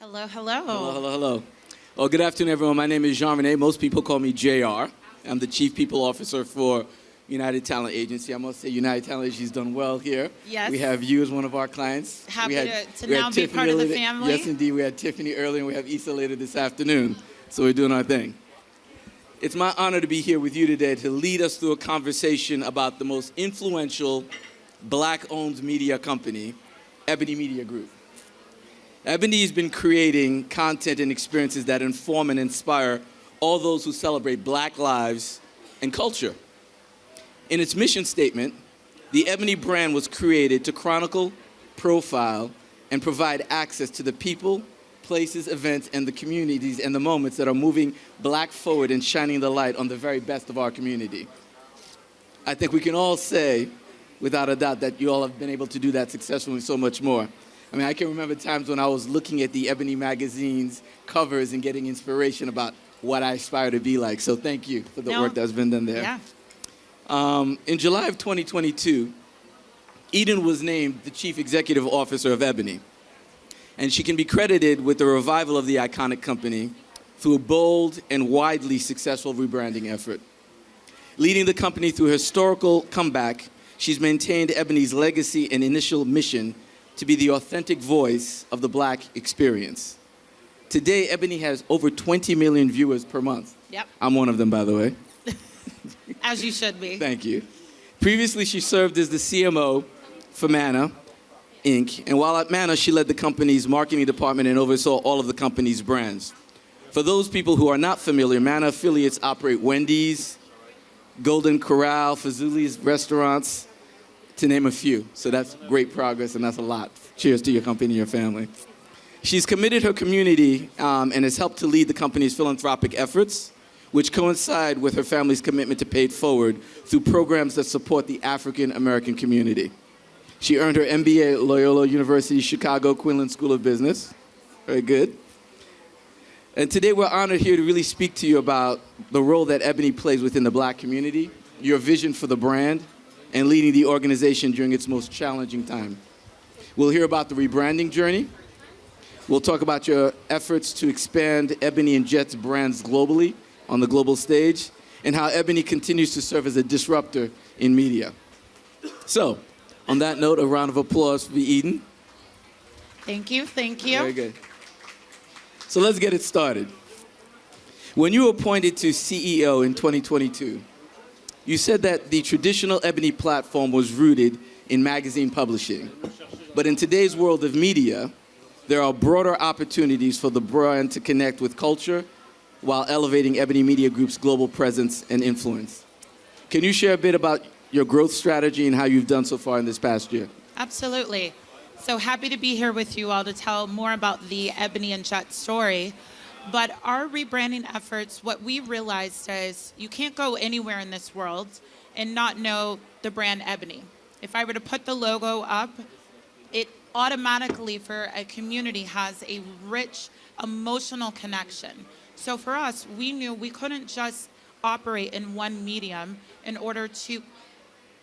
Hello, hello. Hello, hello, hello. Well, good afternoon, everyone. My name is Jean-Rene. Most people call me JR. I'm the Chief People Officer for United Talent Agency. I must say United Talent Agency has done well here. Yes. We have you as one of our clients. Happy to we now had be Tiffany part of the earlier. family. Yes, indeed. We had Tiffany earlier, and we have Issa later this afternoon. So we're doing our thing. It's my honor to be here with you today to lead us through a conversation about the most influential Black-owned media company, Ebony Media Group. Ebony has been creating content and experiences that inform and inspire all those who celebrate Black lives and culture. In its mission statement, the Ebony brand was created to chronicle, profile, and provide access to the people, places, events, and the communities and the moments that are moving Black forward and shining the light on the very best of our community. I think we can all say, without a doubt, that you all have been able to do that successfully and so much more. I mean, I can remember times when I was looking at the Ebony magazine's covers and getting inspiration about what I aspire to be like. So thank you for the work that's been done there. Yeah. In July of 2022, Eden was named the Chief Executive Officer of Ebony. And she can be credited with the revival of the iconic company through a bold and widely successful rebranding effort. Leading the company through a historical comeback, she's maintained Ebony's legacy and initial mission to be the authentic voice of the Black experience. Today, Ebony has over 20 million viewers per month. Yep. I'm one of them, by the way. As you should be. Thank you. Previously, she served as the CMO for Manna, Inc., and while at Manna, she led the company's marketing department and oversaw all of the company's brands. For those people who are not familiar, Manna affiliates operate Wendy's, Golden Corral, Fazoli's restaurants, to name a few. So that's great progress, and that's a lot. Cheers to your company and your family. She's committed her community and has helped to lead the company's philanthropic efforts, which coincide with her family's commitment to pay it forward through programs that support the African American community. She earned her MBA at Loyola University Chicago Quinlan School of Business. Very good. And today we're honored here to really speak to you about the role that Ebony plays within the Black community, your vision for the brand, and leading the organization during its most challenging time. We'll hear about the rebranding journey. We'll talk about your efforts to expand Ebony and Jet's brands globally on the global stage, and how Ebony continues to serve as a disruptor in media. So, on that note, a round of applause for Eden. Thank you, thank you. Very good. So let's get it started. When you were appointed to CEO in 2022, you said that the traditional Ebony platform was rooted in magazine publishing. But in today's world of media, there are broader opportunities for the brand to connect with culture while elevating Ebony Media Group's global presence and influence. Can you share a bit about your growth strategy and how you've done so far in this past year? Absolutely. So happy to be here with you all to tell more about the Ebony and Jet story. But our rebranding efforts, what we realized is you can't go anywhere in this world and not know the brand Ebony. If I were to put the logo up, it automatically for a community has a rich emotional connection. So for us, we knew we couldn't just operate in one medium in order to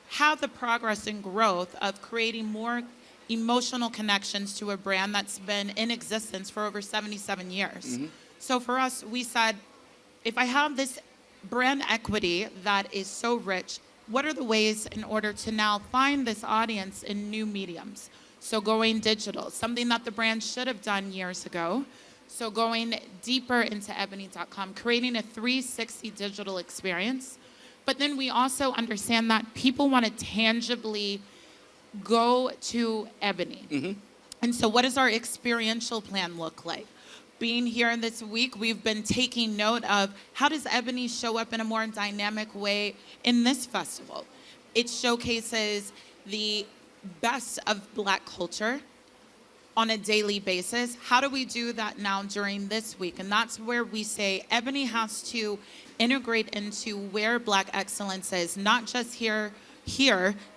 have the progress and growth of creating more emotional connections to a brand that's been in existence for over 77 years. Mm-hmm. So for us, we said, if I have this brand equity that is so rich, what are the ways in order to now find this audience in new mediums? So going digital, something that the brand should have done years ago. So going deeper into ebony.com, creating a 360 digital experience. But then we also understand that people want to tangibly go to Ebony. Mm-hmm. And so what does our experiential plan look like? Being here this week, we've been taking note of how does Ebony show up in a more dynamic way in this festival? It showcases the best of Black culture on a daily basis. How do we do that now during this week? And that's where we say Ebony has to integrate into where Black excellence is, not just here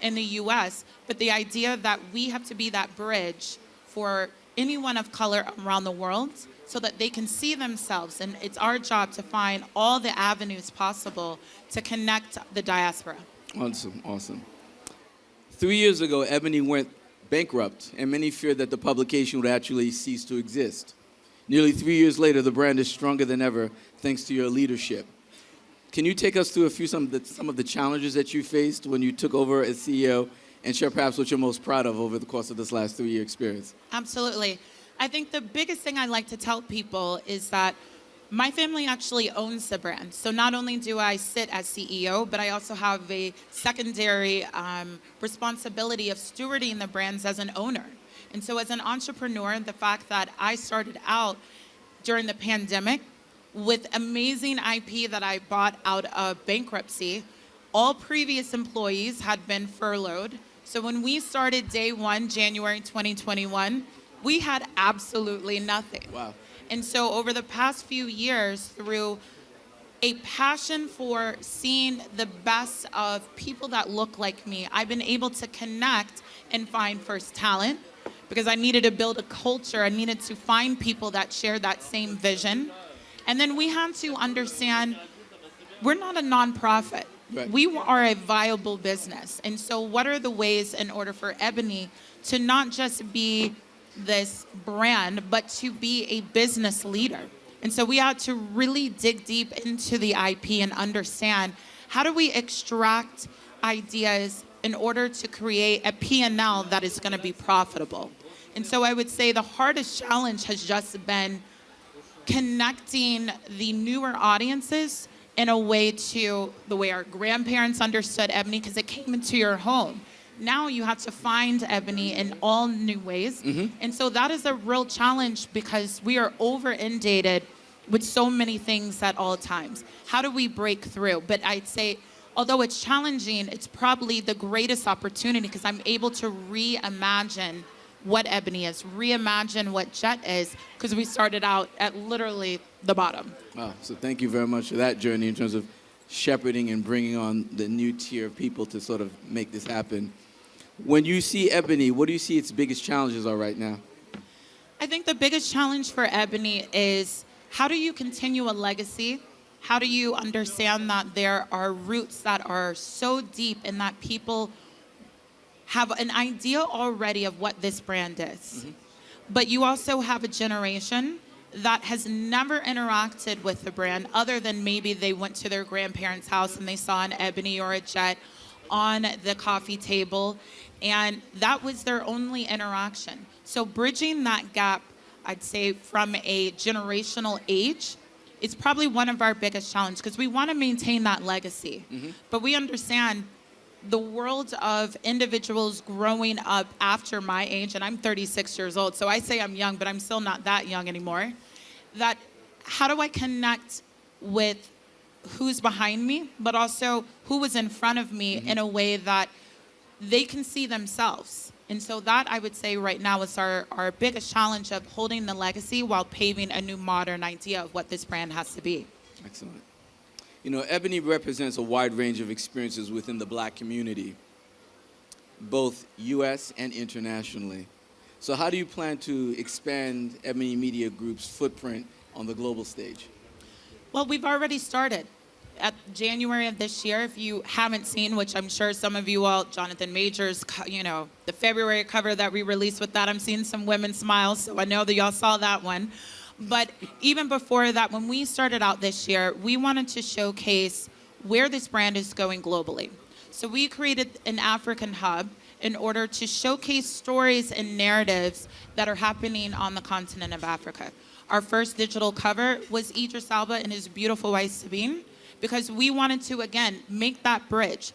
in the US, but the idea that we have to be that bridge for anyone of color around the world so that they can see themselves. And it's our job to find all the avenues possible to connect the diaspora. Awesome, awesome. 3 years ago, Ebony went bankrupt, and many feared that the publication would actually cease to exist. Nearly 3 years later, the brand is stronger than ever thanks to your leadership. Can you take us through some of the challenges that you faced when you took over as CEO and share perhaps what you're most proud of over the course of this last 3-year experience? Absolutely. I think the biggest thing I like to tell people is that my family actually owns the brand. So not only do I sit as CEO, but I also have a secondary responsibility of stewarding the brands as an owner. And so as an entrepreneur, the fact that I started out during the pandemic with amazing IP that I bought out of bankruptcy, all previous employees had been furloughed. So when we started day one, January 2021, we had absolutely nothing. Wow. And so over the past few years, through a passion for seeing the best of people that look like me, I've been able to connect and find first talent because I needed to build a culture. I needed to find people that share that same vision. And then we had to understand we're not a nonprofit. Right. We are a viable business. And so what are the ways in order for Ebony to not just be this brand, but to be a business leader? And so we had to really dig deep into the IP and understand how do we extract ideas in order to create a P&L that is going to be profitable. And so I would say the hardest challenge has just been connecting the newer audiences in a way to the way our grandparents understood Ebony, because it came into your home. Now you have to find Ebony in all new ways. Mm-hmm. And so that is a real challenge because we are over-inundated with so many things at all times. How do we break through? But I'd say, although it's challenging, it's probably the greatest opportunity because I'm able to reimagine what Ebony is, reimagine what Jet is, because we started out at literally the bottom. Wow. So thank you very much for that journey in terms of shepherding and bringing on the new tier of people to sort of make this happen. When you see Ebony, what do you see its biggest challenges are right now? I think the biggest challenge for Ebony is how do you continue a legacy? How do you understand that there are roots that are so deep and that people have an idea already of what this brand is? Mm-hmm. But you also have a generation that has never interacted with the brand other than maybe they went to their grandparents' house and they saw an Ebony or a Jet on the coffee table, and that was their only interaction. So bridging that gap, I'd say from a generational age, is probably one of our biggest challenges because we want to maintain that legacy. Mm-hmm. But we understand the world of individuals growing up after my age, and I'm 36 years old, so I say I'm young, but I'm still not that young anymore, that how do I connect with who's behind me, but also who was in front of me in a way that they can see themselves. And so that, I would say right now, is our biggest challenge of holding the legacy while paving a new modern idea of what this brand has to be. Excellent. You know, Ebony represents a wide range of experiences within the Black community, both U.S. and internationally. So how do you plan to expand Ebony Media Group's footprint on the global stage? Well, we've already started. At January of this year, if you haven't seen, which I'm sure some of you all, Jonathan Majors, the February cover that we released with that, I'm seeing some women smile, so I know that y'all saw that one. But even before that, when we started out this year, we wanted to showcase where this brand is going globally. So we created an African hub in order to showcase stories and narratives that are happening on the continent of Africa. Our first digital cover was Idris Elba and his beautiful wife Sabine, because we wanted to, again, make that bridge.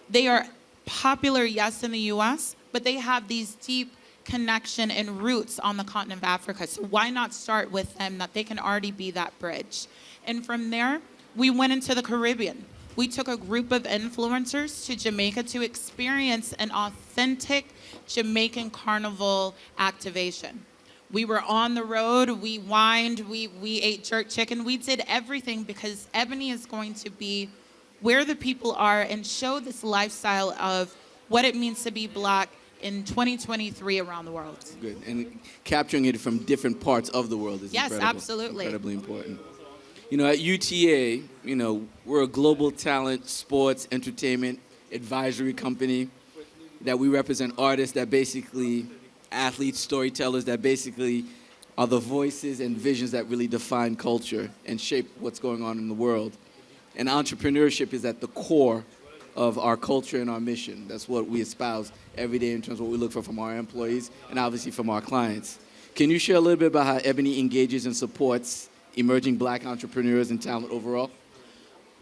They are popular, yes, in the US, but they have these deep connection and roots on the continent of Africa. So why not start with them, that they can already be that bridge? And from there, we went into the Caribbean. We took a group of influencers to Jamaica to experience an authentic Jamaican carnival activation. We were on the road, we wined, we ate jerk chicken. We did everything because Ebony is going to be where the people are and show this lifestyle of what it means to be Black in 2023 around the world. Good. And capturing it from different parts of the world is yes, absolutely. Incredibly important. You know, at UTA, we're a global talent, sports, entertainment, advisory company that we represent artists that basically, athletes, storytellers that basically are the voices and visions that really define culture and shape what's going on in the world. And entrepreneurship is at the core of our culture and our mission. That's what we espouse every day in terms of what we look for from our employees and obviously from our clients. Can you share a little bit about how Ebony engages and supports emerging Black entrepreneurs and talent overall?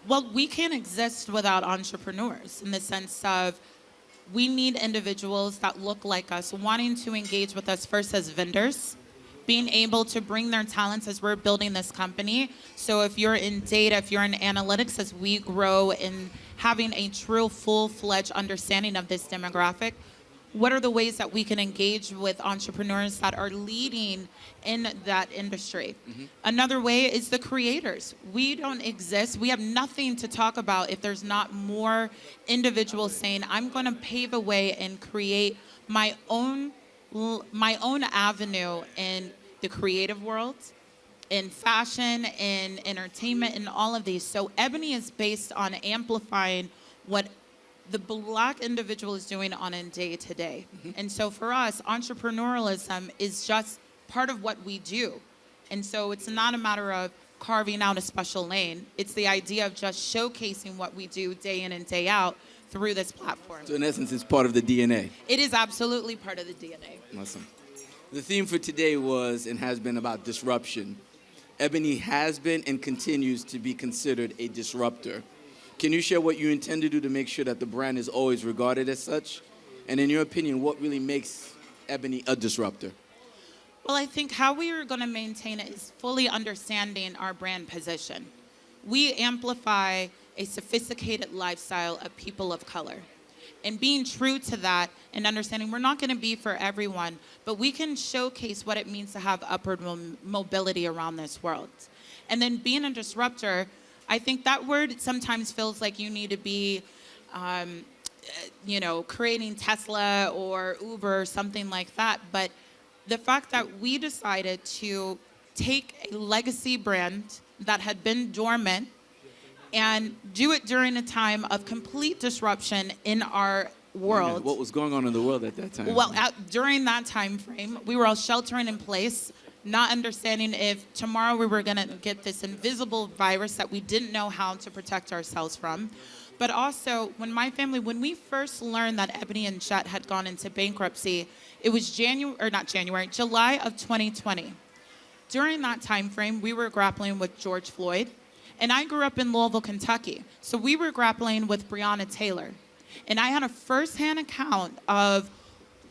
Well, we can't exist without entrepreneurs in the sense of we need individuals that look like us, wanting to engage with us first as vendors, being able to bring their talents as we're building this company. So if you're in data, if you're in analytics, as we grow in having a true full-fledged understanding of this demographic, what are the ways that we can engage with entrepreneurs that are leading in that industry? Another way is the creators. We don't exist. We have nothing to talk about if there's not more individuals saying, I'm going to pave a way and create my own avenue in the creative world, in fashion, in entertainment, in all of these. So Ebony is based on amplifying what the Black individual is doing on a day-to-day. And so for us, entrepreneurialism is just part of what we do. And so it's not a matter of carving out a special lane. It's the idea of just showcasing what we do day in and day out through this platform. So in essence, it's part of the DNA. It is absolutely part of the DNA. Awesome. The theme for today was and has been about disruption. Ebony has been and continues to be considered a disruptor. Can you share what you intend to do to make sure that the brand is always regarded as such? And in your opinion, what really makes Ebony a disruptor? Well, I think how we are going to maintain it is fully understanding our brand position. We amplify a sophisticated lifestyle of people of color. And being true to that and understanding we're not going to be for everyone, but we can showcase what it means to have upward mobility around this world. And then being a disruptor, I think that word sometimes feels like you need to be, creating Tesla or Uber or something like that. But the fact that we decided to take a legacy brand that had been dormant and do it during a time of complete disruption in our world. What was going on in the world at that time? Well, during that time frame, we were all sheltering in place, not understanding if tomorrow we were going to get this invisible virus that we didn't know how to protect ourselves from. But also, when we first learned that Ebony and Jet had gone into bankruptcy, it was July of 2020. During that time frame, we were grappling with George Floyd. And I grew up in Louisville, Kentucky. So we were grappling with Breonna Taylor. And I had a firsthand account of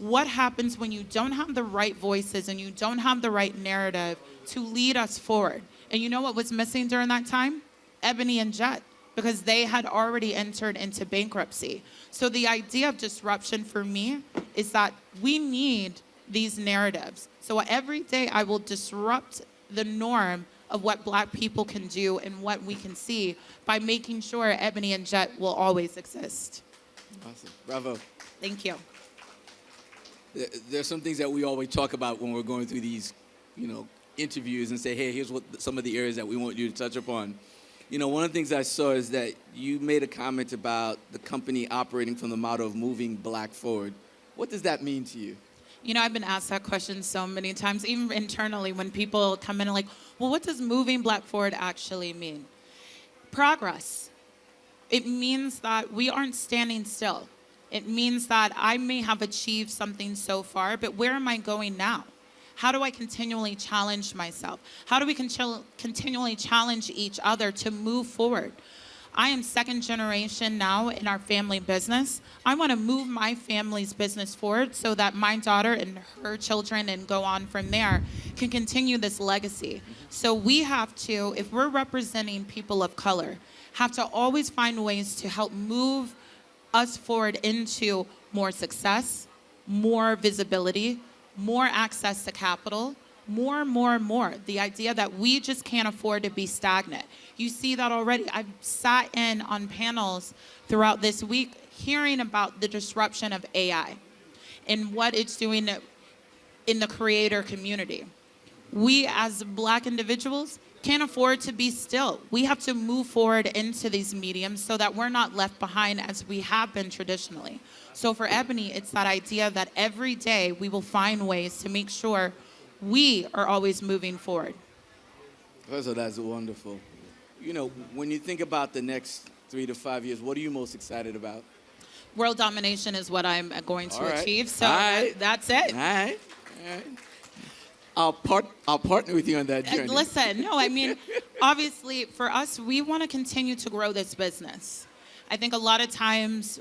what happens when you don't have the right voices and you don't have the right narrative to lead us forward. And you know what was missing during that time? Ebony and Jet, because they had already entered into bankruptcy. So the idea of disruption for me is that we need these narratives. So every day I will disrupt the norm of what Black people can do and what we can see by making sure Ebony and Jet will always exist. Awesome. Bravo. Thank you. There's some things that we always talk about when we're going through these, interviews and say, hey, here's what some of the areas that we want you to touch upon. One of the things I saw is that you made a comment about the company operating from the motto of moving Black forward. What does that mean to you? I've been asked that question so many times, even internally when people come in and like, well, what does moving Black forward actually mean? Progress. It means that we aren't standing still. It means that I may have achieved something so far, but where am I going now? How do I continually challenge myself? How do we continually challenge each other to move forward? I am second generation now in our family business. I want to move my family's business forward so that my daughter and her children and go on from there can continue this legacy. So we have to, if we're representing people of color, have to always find ways to help move us forward into more success, more visibility, more access to capital, more. The idea that we just can't afford to be stagnant. You see that already. I've sat in on panels throughout this week hearing about the disruption of AI and what it's doing in the creator community. We as Black individuals can't afford to be still. We have to move forward into these mediums so that we're not left behind as we have been traditionally. So for Ebony, it's that idea that every day we will find ways to make sure we are always moving forward. First of all, that's wonderful. You know, when you think about the next 3 to 5 years, what are you most excited about? World domination is what I'm going to All right. achieve, so All right. that's it. All right. All right. I'll partner with you on that journey. Listen, no, I mean, obviously for us, we want to continue to grow this business. I think a lot of times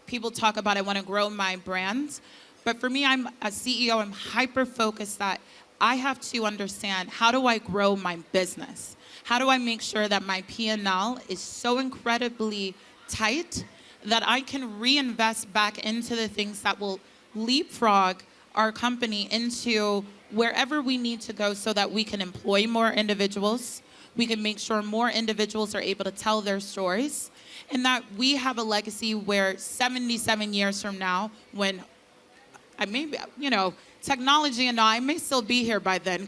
people talk about I want to grow my brand, but for me, I'm a CEO, I'm hyper-focused that I have to understand how do I grow my business? How do I make sure that my P&L is so incredibly tight that I can reinvest back into the things that will leapfrog our company into wherever we need to go so that we can employ more individuals, we can make sure more individuals are able to tell their stories, and that we have a legacy where 77 years from now, when I may, technology and all, I may still be here by then,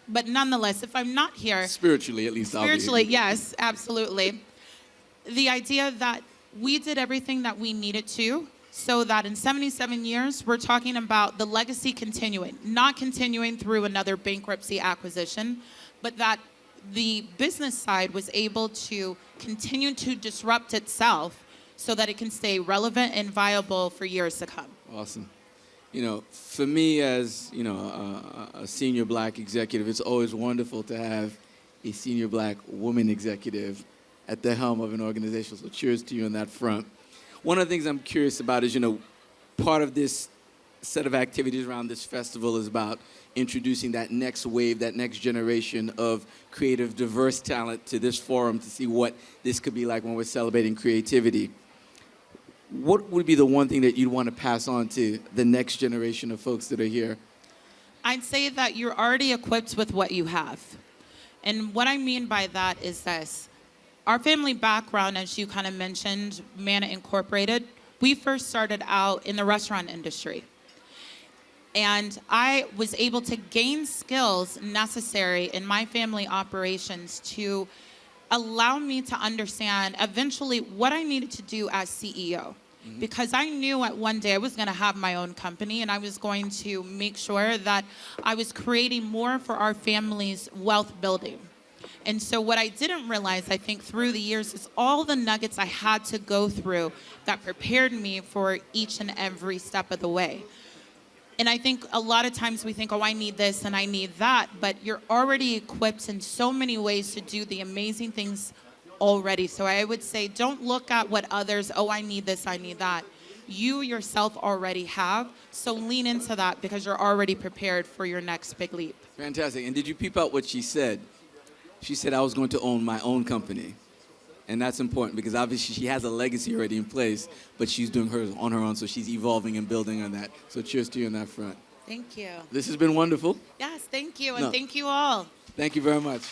but nonetheless, if I'm not here, Spiritually, at least. spiritually, yes, absolutely. The idea that we did everything that we needed to, so that in 77 years, we're talking about the legacy continuing, not continuing through another bankruptcy acquisition, but that the business side was able to continue to disrupt itself so that it can stay relevant and viable for years to come. Awesome. You know, for me as, a senior black executive, it's always wonderful to have a senior black woman executive at the helm of an organization. So cheers to you on that front. One of the things I'm curious about is, part of this set of activities around this festival is about introducing that next wave, that next generation of creative, diverse talent to this forum to see what this could be like when we're celebrating creativity. What would be the one thing that you'd want to pass on to the next generation of folks that are here? I'd say that you're already equipped with what you have. And what I mean by that is this. Our family background, as you kind of mentioned, Manna Incorporated, we first started out in the restaurant industry. And I was able to gain skills necessary in my family operations to allow me to understand eventually what I needed to do as CEO. Because I knew at one day I was going to have my own company and I was going to make sure that I was creating more for our family's wealth building. And so what I didn't realize, I think, through the years is all the nuggets I had to go through that prepared me for each and every step of the way. And I think a lot of times we think, oh, I need this and I need that, but you're already equipped in so many ways to do the amazing things already. So I would say don't look at what others, oh, I need this, I need that. You yourself already have, so lean into that because you're already prepared for your next big leap. Fantastic. And did you peep out what she said? She said I was going to own my own company. And that's important because obviously she has a legacy already in place, but she's doing hers on her own, so she's evolving and building on that. So cheers to you on that front. Thank you. This has been wonderful. Yes, thank you, and thank you all. Thank you very much.